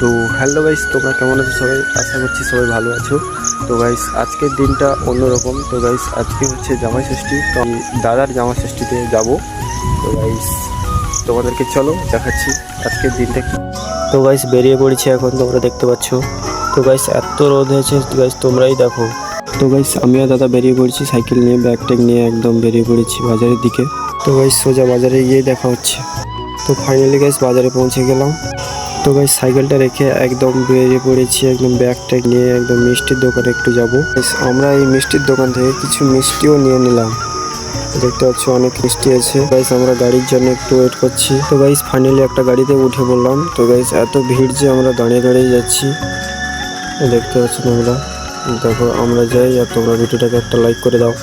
তো hello guys, তোমরা কেমন আছো? সবাই আশা করছি সবাই ভালো আছো। তো গাইস আজকের দিনটা অন্যরকম। তো গাইস আজকে হচ্ছে জামাই ষষ্ঠী, তো আমি দাদার জামাই ষষ্ঠীতে যাব। তো গাইস তোমাদেরকে চলো দেখাচ্ছি আজকের দিনটা কি। তো গাইস বেরিয়ে পড়েছি এখন, তোমরা দেখতে পাচ্ছ। তো গাইস এত রোদ হয়েছে গাইস, তোমরাই দেখো। তো গাইস আমিও দাদা বেরিয়ে পড়েছি সাইকেল নিয়ে, ব্যাগ ট্যাগ নিয়ে একদম বেরিয়ে পড়েছি বাজারের দিকে। তো গাইস সোজা বাজারে গিয়ে দেখা হচ্ছে। তো ফাইনালি গাইস বাজারে পৌঁছে গেলাম। তো গাইস সাইকেলটা রেখে একদম বেরিয়ে পড়েছি, একদম ব্যাগ ট্যাগ নিয়ে একদম মিষ্টির দোকানে একটু যাবো। আমরা এই মিষ্টির দোকান থেকে কিছু মিষ্টিও নিয়ে নিলাম। দেখতে পাচ্ছ অনেক মিষ্টি আছে। গাইস আমরা গাড়ির জন্য একটু ওয়েট করছি। তো গাইস ফাইনালি একটা গাড়িতে উঠে পড়লাম। তো গাইস এত ভিড় যে আমরা দাঁড়িয়ে দাঁড়িয়ে যাচ্ছি। দেখতে পাচ্ছ তোমরা, দেখো আমরা যাই আর তোমরা ভিডিওটাকে একটা লাইক করে দাও।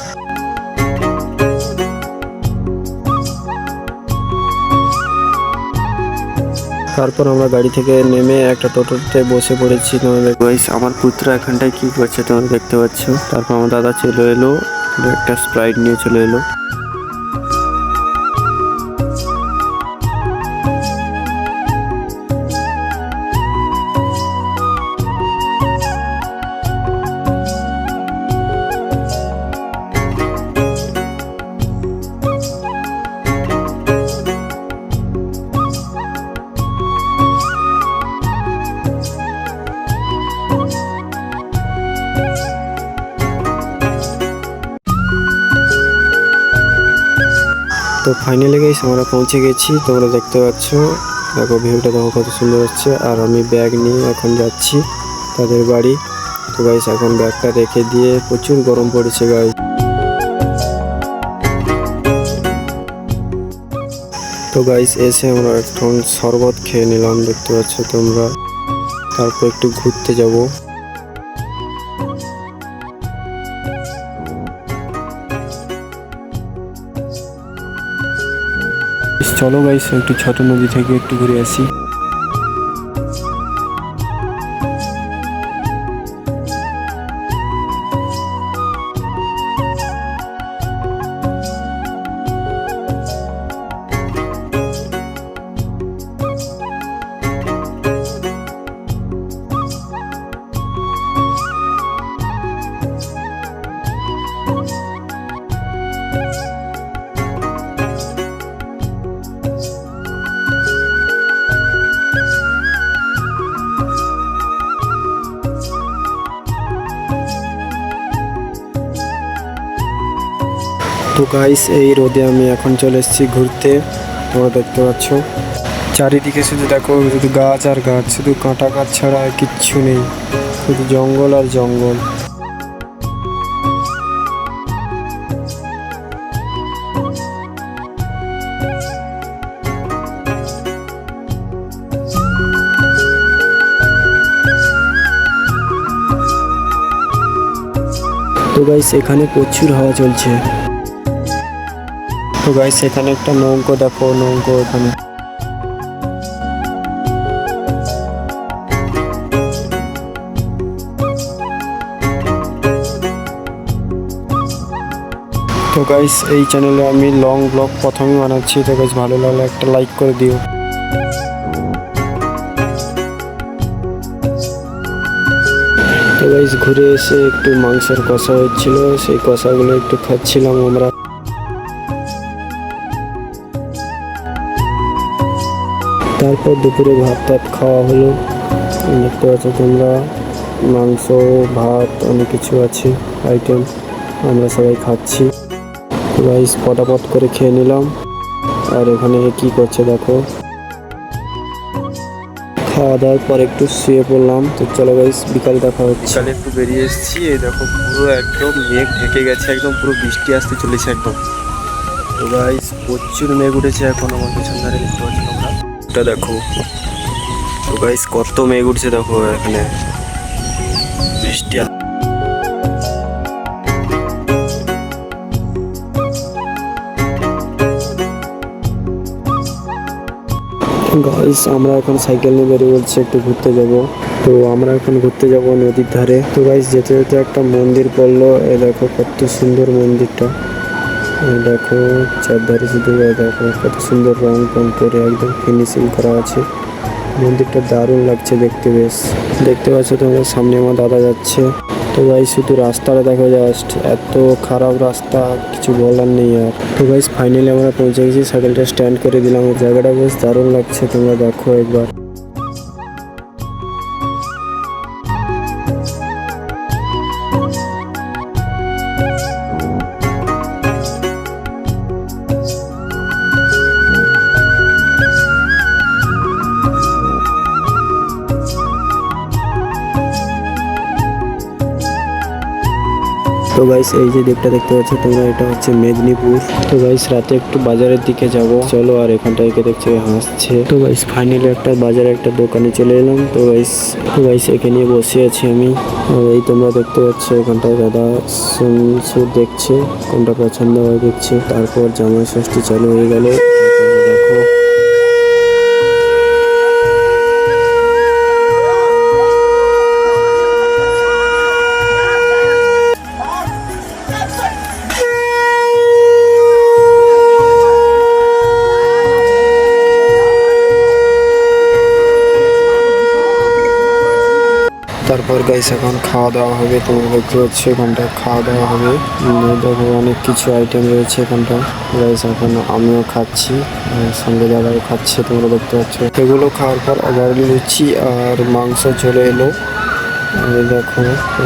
তারপর আমরা গাড়ি থেকে নেমে একটা টোটোতে বসে পড়েছি। তোমাদের গাইস আমার পুত্র এখানটায় কি করছে তোমরা দেখতে পাচ্ছ। তারপর আমার দাদা চলে এলো, একটা স্প্রাইট নিয়ে চলে এলো। তো ফাইনালি গাইস আমরা পৌঁছে গেছি, তোমরা দেখতে পাচ্ছ। দেখো ভিউটা দেখো কত সুন্দর হচ্ছে। আর আমি ব্যাগ নিয়ে এখন যাচ্ছি তাদের বাড়ি। তো গাইস এখন ব্যাগটা রেখে দিয়ে, প্রচুর গরম পড়েছে গাইস। তো গাইস এসে আমরা এখন শরবত খেয়ে নিলাম, দেখতে পাচ্ছ তোমরা। তারপর একটু ঘুরতে যাব। চলো গাইস একটু ছোট নদী থেকে একটু ঘুরে আসি। তো গাইস এই রোদে আমি এখন চলে এসেছি ঘুরতে। তোমরা দেখতে পাচ্ছ চারিদিকে শুধু দেখো, শুধু গাছ আর গাছ, শুধু কাঁটা গাছ ছাড়া আর কিচ্ছু নেই, শুধু জঙ্গল আর জঙ্গল। তো গাইস এখানে প্রচুর হাওয়া চলছে। তো গাইস এখানে একটা নৌকো দেখো, নৌকো এখানে। তো গাইস এই চ্যানেলে আমি লং ব্লগ প্রথমে বানাচ্ছি। তো গাইস ভালো লাগলে একটা লাইক করে দিও। তো গাইস ঘুরে এসে একটু মাংসের কষা হচ্ছিল, সেই কষাগুলো একটু খাচ্ছিলাম আমরা। তারপর দুপুরে ভাত টাত খাওয়া হলো। দেখতে পাচ্ছ তোমরা, মাংস ভাত অনেক কিছু আছে আইটেম, আমরা সবাই খাচ্ছি। গাইস পটাপট করে খেয়ে নিলাম। আর এখানে কি করছে দেখো। খাওয়া দাওয়ার পর একটু শুয়ে পড়লাম। তো চলো গাইস বিকালে দেখা হচ্ছে। বিকালে একটু বেরিয়ে এসেছি, এই দেখো পুরো একদম মেঘ ঢেকে গেছে, একদম পুরো বৃষ্টি আসতে চলেছে একদম। তো গাইস প্রচুর মেঘ উঠেছে এখন আমার পেছন ধারে, দেখতে পাচ্ছ তোমরা, এটা দেখো। তো গাইস কত মেঘ উঠছে দেখো এখানে, বৃষ্টি। গাইস আমরা এখন সাইকেল নিয়ে বেরিয়ে পড়ছি, একটু ঘুরতে যাব। তো আমরা এখন ঘুরতে যাব নদীর ধারে। তো গাইস যেতে যেতে একটা মন্দির পড়লো, এ দেখো কত সুন্দর মন্দিরটা। দেখো চারধারে শুধু দেখো কত সুন্দর রং টং করে একদম ফিনিশিং করা আছে। মন্দিরটা দারুণ লাগছে দেখতে, বেশ দেখতে পাচ্ছ তোমরা সামনে আমার দাদা যাচ্ছে। তো গাইস শুধু রাস্তাটা দেখো, জাস্ট এত খারাপ রাস্তা, কিছু বলার নেই আর। তো গাইস ফাইনালি আমরা পৌঁছে গেছি, সাইকেলটা স্ট্যান্ড করে দিলাম। জায়গাটা বেশ দারুণ লাগছে, তোমরা দেখো একবার। তো গাইস এই যে দিকটা দেখতে পাচ্ছ তোমরা, এটা হচ্ছে মেদিনীপুর। তো গাইস রাতে একটু বাজারের দিকে যাব, চলো। আর এখানটায় দেখছি হাসছে। তো গাইস ফাইনালি একটা বাজারে একটা দোকানে চলে এলাম। তো গাইস এখানে বসে আছি আমি। এই তোমরা দেখতে পাচ্ছ এখানটায় দাদা সুট দেখছে, কোনটা পছন্দ হয় দেখছে। তারপর জামাই ষষ্ঠী চালু হয়ে গেল, দেখো। তারপর গাইস এখন খাওয়া দাওয়া হবে। তোমরা দেখতে পাচ্ছ এখানটা খাওয়া দাওয়া হবে। দেখো অনেক কিছু আইটেম রয়েছে এখানটা। গাইস এখন আমিও খাচ্ছি, সঙ্গে দাদাও খাচ্ছে, তোমরা দেখতে পাচ্ছ। এগুলো খাওয়ার পর আবার লুচি আর মাংস চলে এলো। দেখো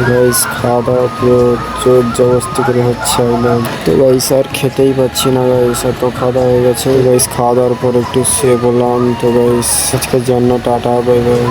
গাইস খাওয়া দাওয়া পুরো জোর জবরদস্তি করে হচ্ছে একদম। তো গাইস আর খেতেই পাচ্ছি না গাইস, এত খাওয়া দাওয়া হয়ে গেছে। গাইস খাওয়া দাওয়ার পর একটু শুয়ে পড়লাম। তো গাইস আজকের জন্য টাটা, বাই বাই।